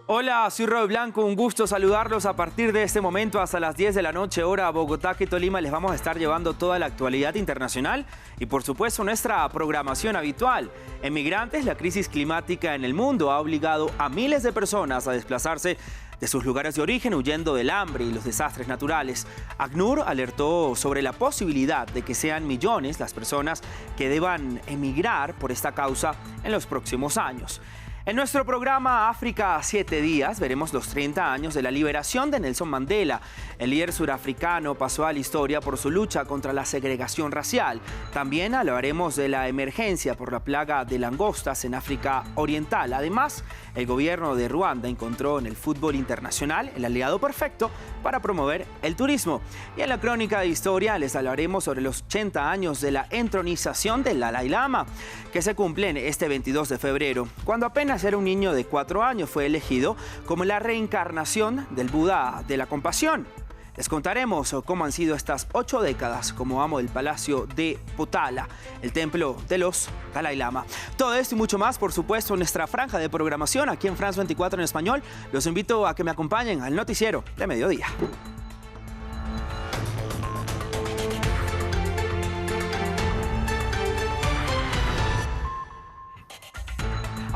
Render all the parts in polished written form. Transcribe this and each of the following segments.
Hola, soy Roy Blanco, un gusto saludarlos. A partir de este momento hasta las 10 de la noche, hora Bogotá, que Tolima, les vamos a estar llevando toda la actualidad internacional y por supuesto nuestra programación habitual. En Migrantes, la crisis climática en el mundo ha obligado a miles de personas a desplazarse de sus lugares de origen huyendo del hambre y los desastres naturales. ACNUR alertó sobre la posibilidad de que sean millones las personas que deban emigrar por esta causa en los próximos años. En nuestro programa África a 7 días veremos los 30 años de la liberación de Nelson Mandela. El líder surafricano pasó a la historia por su lucha contra la segregación racial. También hablaremos de la emergencia por la plaga de langostas en África Oriental. Además, el gobierno de Ruanda encontró en el fútbol internacional el aliado perfecto para promover el turismo. Y en la crónica de historia les hablaremos sobre los 80 años de la entronización del Dalai Lama, que se cumplen este 22 de febrero, cuando apenas era un niño de 4 años, fue elegido como la reencarnación del Buda de la compasión. Les contaremos cómo han sido estas 8 décadas como amo del Palacio de Potala, el templo de los Dalai Lama. Todo esto y mucho más, por supuesto, en nuestra franja de programación aquí en France 24 en español. Los invito a que me acompañen al noticiero de mediodía.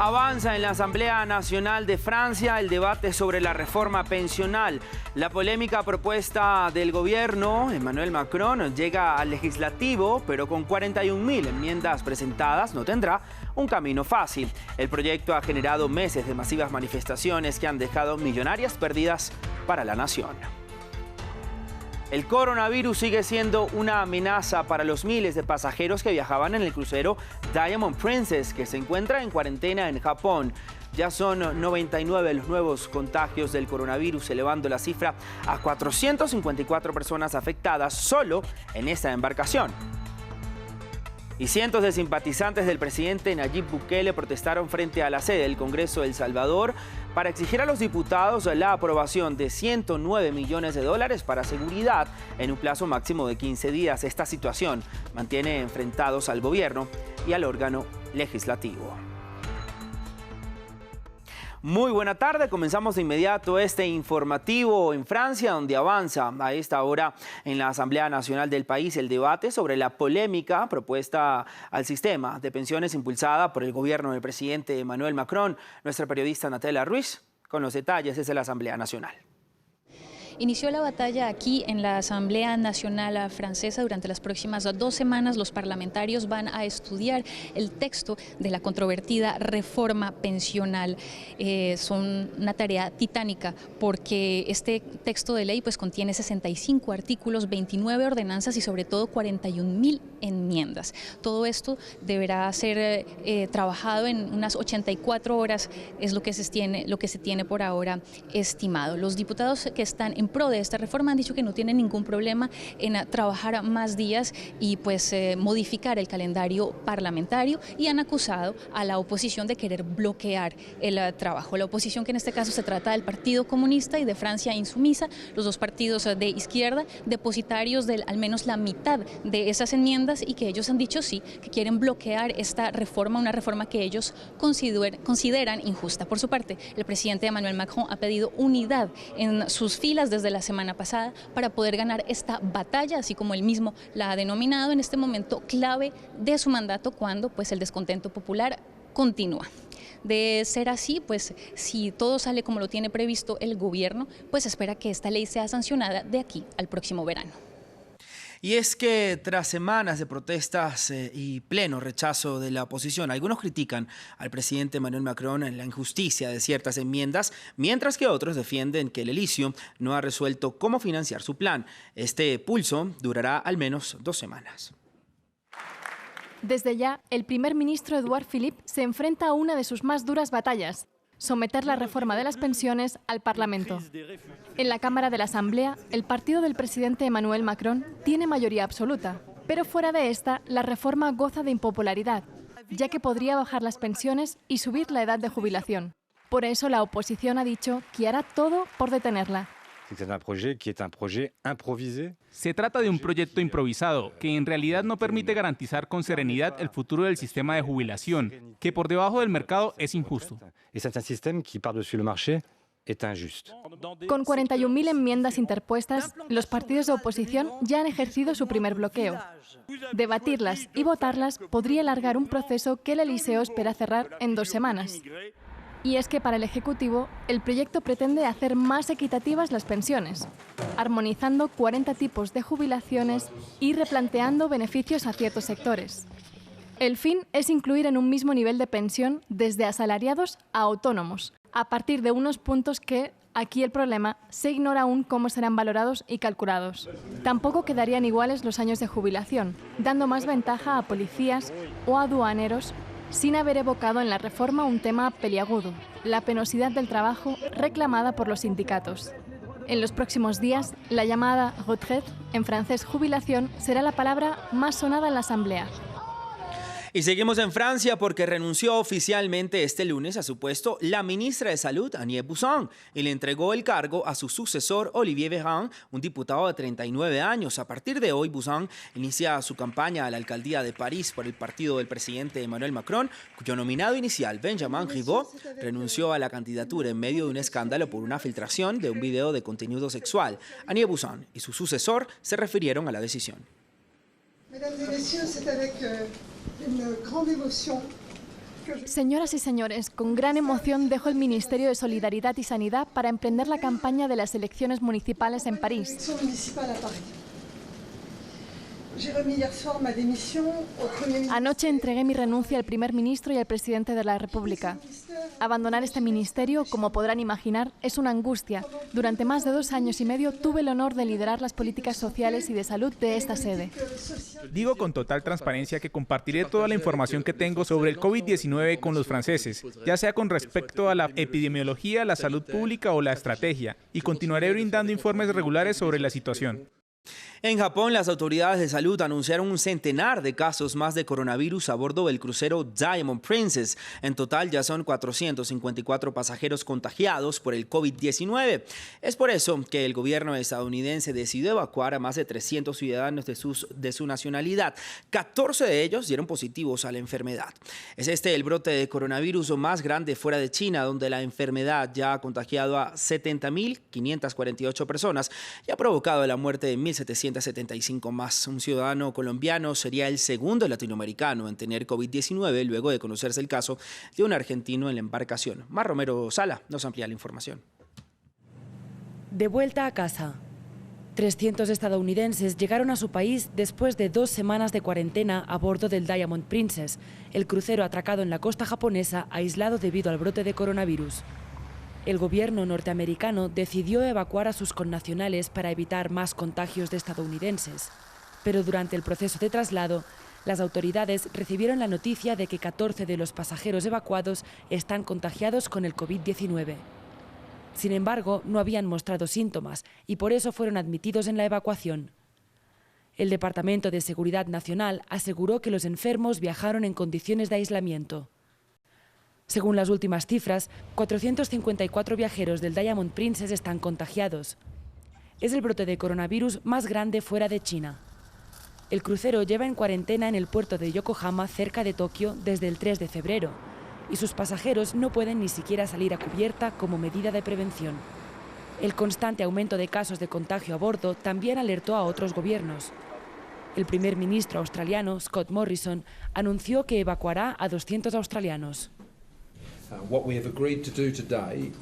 Avanza en la Asamblea Nacional de Francia el debate sobre la reforma pensional. La polémica propuesta del gobierno, Emmanuel Macron, llega al legislativo, pero con 41.000 enmiendas presentadas no tendrá un camino fácil. El proyecto ha generado meses de masivas manifestaciones que han dejado millonarias pérdidas para la nación. El coronavirus sigue siendo una amenaza para los miles de pasajeros que viajaban en el crucero Diamond Princess, que se encuentra en cuarentena en Japón. Ya son 99 los nuevos contagios del coronavirus, elevando la cifra a 454 personas afectadas solo en esta embarcación. Y cientos de simpatizantes del presidente Nayib Bukele protestaron frente a la sede del Congreso de El Salvador para exigir a los diputados la aprobación de 109 millones de dólares para seguridad en un plazo máximo de 15 días. Esta situación mantiene enfrentados al gobierno y al órgano legislativo. Muy buena tarde, comenzamos de inmediato este informativo en Francia, donde avanza a esta hora en la Asamblea Nacional del país el debate sobre la polémica propuesta al sistema de pensiones impulsada por el gobierno del presidente Emmanuel Macron. Nuestra periodista Natela Ruiz con los detalles desde la Asamblea Nacional. Inició la batalla aquí en la Asamblea Nacional Francesa. Durante las próximas 2 semanas los parlamentarios van a estudiar el texto de la controvertida reforma pensional. Son una tarea titánica porque este texto de ley pues contiene 65 artículos, 29 ordenanzas y sobre todo 41.000 enmiendas. Todo esto deberá ser trabajado en unas 84 horas, es lo que se tiene por ahora estimado. Los diputados que están en pro de esta reforma han dicho que no tienen ningún problema en trabajar más días y pues modificar el calendario parlamentario, y han acusado a la oposición de querer bloquear el trabajo. La oposición, que en este caso se trata del Partido Comunista y de Francia Insumisa, los dos partidos de izquierda, depositarios de al menos la mitad de esas enmiendas, y que ellos han dicho sí, que quieren bloquear esta reforma, una reforma que ellos consideran injusta. Por su parte, el presidente Emmanuel Macron ha pedido unidad en sus filas desde la semana pasada para poder ganar esta batalla, así como él mismo la ha denominado, en este momento clave de su mandato, cuando pues el descontento popular continúa. De ser así, pues si todo sale como lo tiene previsto el gobierno, pues espera que esta ley sea sancionada de aquí al próximo verano. Y es que tras semanas de protestas y pleno rechazo de la oposición, algunos critican al presidente Emmanuel Macron en la injusticia de ciertas enmiendas, mientras que otros defienden que el Elíseo no ha resuelto cómo financiar su plan. Este pulso durará al menos 2 semanas. Desde ya, el primer ministro Édouard Philippe se enfrenta a una de sus más duras batallas: someter la reforma de las pensiones al Parlamento. En la Cámara de la Asamblea, el partido del presidente Emmanuel Macron tiene mayoría absoluta, pero fuera de esta, la reforma goza de impopularidad, ya que podría bajar las pensiones y subir la edad de jubilación. Por eso la oposición ha dicho que hará todo por detenerla. Se trata de un proyecto improvisado que en realidad no permite garantizar con serenidad el futuro del sistema de jubilación, que por debajo del mercado es injusto. Con 41.000 enmiendas interpuestas, los partidos de oposición ya han ejercido su primer bloqueo. Debatirlas y votarlas podría alargar un proceso que el Eliseo espera cerrar en 2 semanas. Y es que para el Ejecutivo, el proyecto pretende hacer más equitativas las pensiones, armonizando 40 tipos de jubilaciones y replanteando beneficios a ciertos sectores. El fin es incluir en un mismo nivel de pensión desde asalariados a autónomos, a partir de unos puntos que, aquí el problema, se ignora aún cómo serán valorados y calculados. Tampoco quedarían iguales los años de jubilación, dando más ventaja a policías o aduaneros, sin haber evocado en la reforma un tema peliagudo, la penosidad del trabajo reclamada por los sindicatos. En los próximos días, la llamada retraite, en francés jubilación, será la palabra más sonada en la Asamblea. Y seguimos en Francia porque renunció oficialmente este lunes a su puesto la ministra de Salud, Agnès Buzyn, y le entregó el cargo a su sucesor, Olivier Véran, un diputado de 39 años. A partir de hoy, Buzyn inicia su campaña a la alcaldía de París por el partido del presidente Emmanuel Macron, cuyo nominado inicial, Benjamin Griveaux, renunció a la candidatura en medio de un escándalo por una filtración de un video de contenido sexual. Agnès Buzyn y su sucesor se refirieron a la decisión. Señoras y señores, con gran emoción dejo el Ministerio de Solidaridad y Sanidad para emprender la campaña de las elecciones municipales en París. Anoche entregué mi renuncia al primer ministro y al presidente de la República. Abandonar este ministerio, como podrán imaginar, es una angustia. Durante más de 2 años y medio tuve el honor de liderar las políticas sociales y de salud de esta sede. Digo con total transparencia que compartiré toda la información que tengo sobre el COVID-19 con los franceses, ya sea con respecto a la epidemiología, la salud pública o la estrategia, y continuaré brindando informes regulares sobre la situación. En Japón, las autoridades de salud anunciaron un centenar de casos más de coronavirus a bordo del crucero Diamond Princess. En total ya son 454 pasajeros contagiados por el COVID-19. Es por eso que el gobierno estadounidense decidió evacuar a más de 300 ciudadanos de su nacionalidad. 14 de ellos dieron positivos a la enfermedad. Es este el brote de coronavirus más grande fuera de China, donde la enfermedad ya ha contagiado a 70.548 personas y ha provocado la muerte de 1.775 más. Un ciudadano colombiano sería el segundo latinoamericano en tener COVID-19 luego de conocerse el caso de un argentino en la embarcación. Mar Romero Sala nos amplía la información. De vuelta a casa. 300 estadounidenses llegaron a su país después de 2 semanas de cuarentena a bordo del Diamond Princess, el crucero atracado en la costa japonesa aislado debido al brote de coronavirus. El gobierno norteamericano decidió evacuar a sus connacionales para evitar más contagios de estadounidenses. Pero durante el proceso de traslado, las autoridades recibieron la noticia de que 14 de los pasajeros evacuados están contagiados con el COVID-19. Sin embargo, no habían mostrado síntomas y por eso fueron admitidos en la evacuación. El Departamento de Seguridad Nacional aseguró que los enfermos viajaron en condiciones de aislamiento. Según las últimas cifras, 454 viajeros del Diamond Princess están contagiados. Es el brote de coronavirus más grande fuera de China. El crucero lleva en cuarentena en el puerto de Yokohama, cerca de Tokio, desde el 3 de febrero, y sus pasajeros no pueden ni siquiera salir a cubierta como medida de prevención. El constante aumento de casos de contagio a bordo también alertó a otros gobiernos. El primer ministro australiano, Scott Morrison, anunció que evacuará a 200 australianos.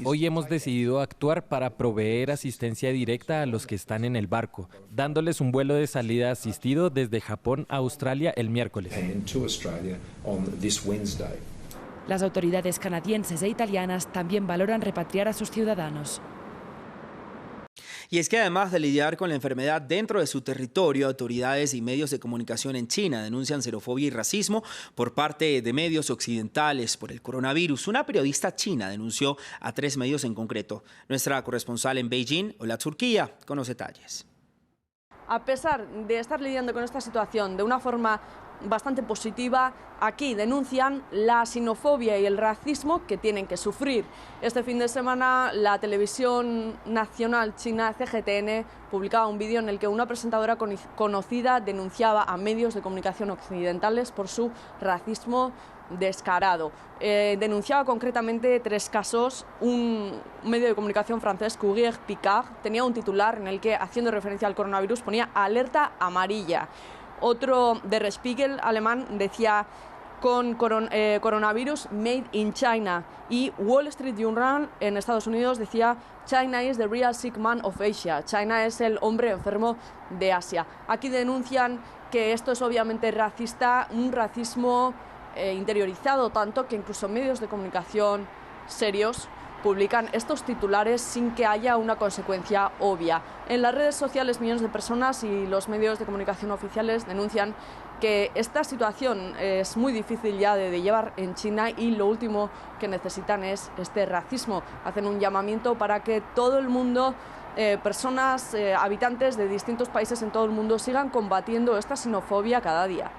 Hoy hemos decidido actuar para proveer asistencia directa a los que están en el barco, dándoles un vuelo de salida asistido desde Japón a Australia el miércoles. Las autoridades canadienses e italianas también valoran repatriar a sus ciudadanos. Y es que además de lidiar con la enfermedad dentro de su territorio, autoridades y medios de comunicación en China denuncian xenofobia y racismo por parte de medios occidentales por el coronavirus. Una periodista china denunció a 3 medios en concreto. Nuestra corresponsal en Beijing, Ola Turquía, con los detalles. A pesar de estar lidiando con esta situación de una forma bastante positiva, aquí denuncian la xenofobia y el racismo que tienen que sufrir. Este fin de semana la televisión nacional china CGTN publicaba un vídeo en el que una presentadora conocida denunciaba a medios de comunicación occidentales por su racismo descarado. Denunciaba concretamente 3 casos. Un medio de comunicación francés, Courrier Picard, tenía un titular en el que, haciendo referencia al coronavirus, ponía alerta amarilla. Otro, Der Spiegel alemán, decía con coronavirus made in China, y Wall Street Journal en Estados Unidos decía China is the real sick man of Asia. China es el hombre enfermo de Asia. Aquí denuncian que esto es obviamente racista, un racismo interiorizado tanto que incluso medios de comunicación serios publican estos titulares sin que haya una consecuencia obvia. En las redes sociales millones de personas y los medios de comunicación oficiales denuncian que esta situación es muy difícil ya de llevar en China y lo último que necesitan es este racismo. Hacen un llamamiento para que todo el mundo, personas, habitantes de distintos países en todo el mundo, sigan combatiendo esta xenofobia cada día.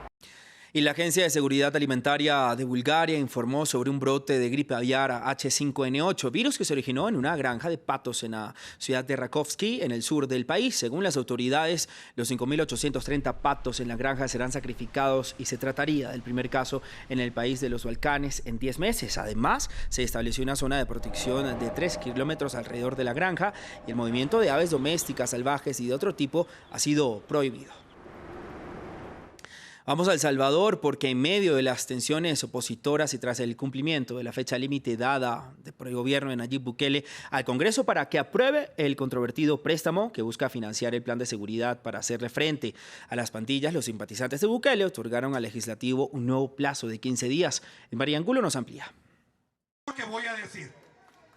Y la Agencia de Seguridad Alimentaria de Bulgaria informó sobre un brote de gripe aviar H5N8, virus que se originó en una granja de patos en la ciudad de Rakovsky, en el sur del país. Según las autoridades, los 5.830 patos en la granja serán sacrificados y se trataría del primer caso en el país de los Balcanes en 10 meses. Además, se estableció una zona de protección de 3 kilómetros alrededor de la granja y el movimiento de aves domésticas, salvajes y de otro tipo ha sido prohibido. Vamos a El Salvador porque en medio de las tensiones opositoras y tras el cumplimiento de la fecha límite dada por el gobierno de Nayib Bukele al Congreso para que apruebe el controvertido préstamo que busca financiar el plan de seguridad para hacerle frente a las pandillas, los simpatizantes de Bukele otorgaron al legislativo un nuevo plazo de 15 días. María Angulo nos amplía. ¿Qué voy a decir?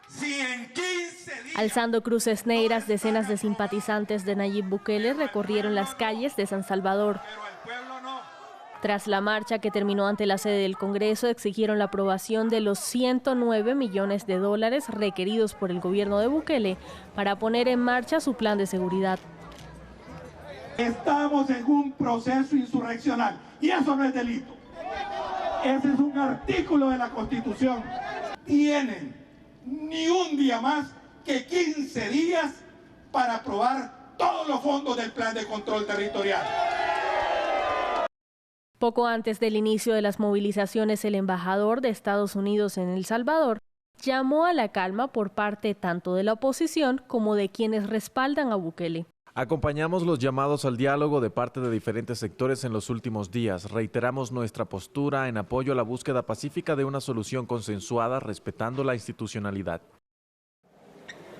Si en 15 días... Alzando cruces negras, decenas de simpatizantes de Nayib Bukele recorrieron las calles de San Salvador. Tras la marcha que terminó ante la sede del Congreso, exigieron la aprobación de los 109 millones de dólares requeridos por el gobierno de Bukele para poner en marcha su plan de seguridad. Estamos en un proceso insurreccional y eso no es delito. Ese es un artículo de la Constitución. Tienen ni un día más que 15 días para aprobar todos los fondos del plan de control territorial. Poco antes del inicio de las movilizaciones, el embajador de Estados Unidos en El Salvador llamó a la calma por parte tanto de la oposición como de quienes respaldan a Bukele. Acompañamos los llamados al diálogo de parte de diferentes sectores en los últimos días. Reiteramos nuestra postura en apoyo a la búsqueda pacífica de una solución consensuada respetando la institucionalidad.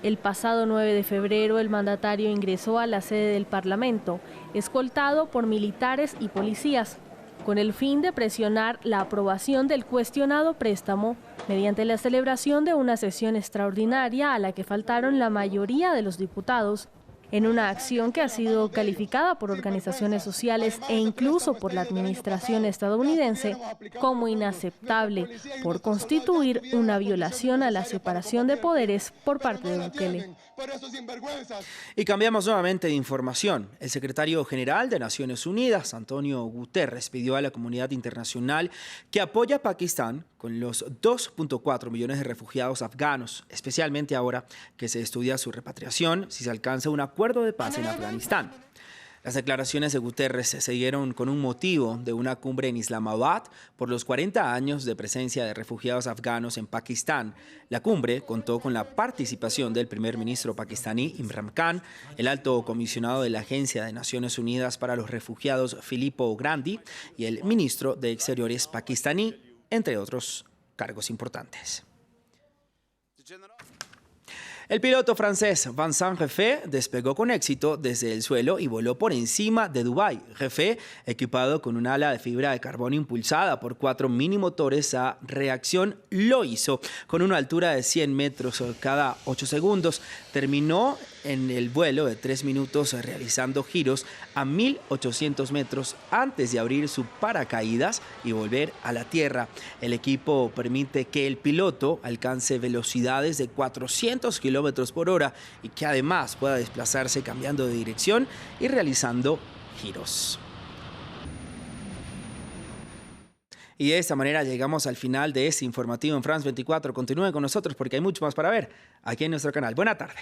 El pasado 9 de febrero, el mandatario ingresó a la sede del Parlamento, escoltado por militares y policías, con el fin de presionar la aprobación del cuestionado préstamo mediante la celebración de una sesión extraordinaria a la que faltaron la mayoría de los diputados, en una acción que ha sido calificada por organizaciones sociales e incluso por la administración estadounidense como inaceptable por constituir una violación a la separación de poderes por parte de Bukele. Y cambiamos nuevamente de información. El secretario general de Naciones Unidas, Antonio Guterres, pidió a la comunidad internacional que apoye a Pakistán con los 2.4 millones de refugiados afganos, especialmente ahora que se estudia su repatriación si se alcanza un acuerdo de paz en Afganistán. Las declaraciones de Guterres se dieron con un motivo de una cumbre en Islamabad por los 40 años de presencia de refugiados afganos en Pakistán. La cumbre contó con la participación del primer ministro pakistaní Imran Khan, el alto comisionado de la Agencia de Naciones Unidas para los Refugiados Filippo Grandi y el ministro de Exteriores pakistaní, entre otros cargos importantes. El piloto francés Vincent Jeffé despegó con éxito desde el suelo y voló por encima de Dubái. Jeffé, equipado con un ala de fibra de carbono impulsada por 4 minimotores a reacción, lo hizo con una altura de 100 metros cada 8 segundos. Terminó en el vuelo de 3 minutos realizando giros a 1.800 metros antes de abrir su paracaídas y volver a la tierra. El equipo permite que el piloto alcance velocidades de 400 kilómetros por hora y que además pueda desplazarse cambiando de dirección y realizando giros. Y de esta manera llegamos al final de este informativo en France 24. Continúen con nosotros porque hay mucho más para ver aquí en nuestro canal. Buena tarde.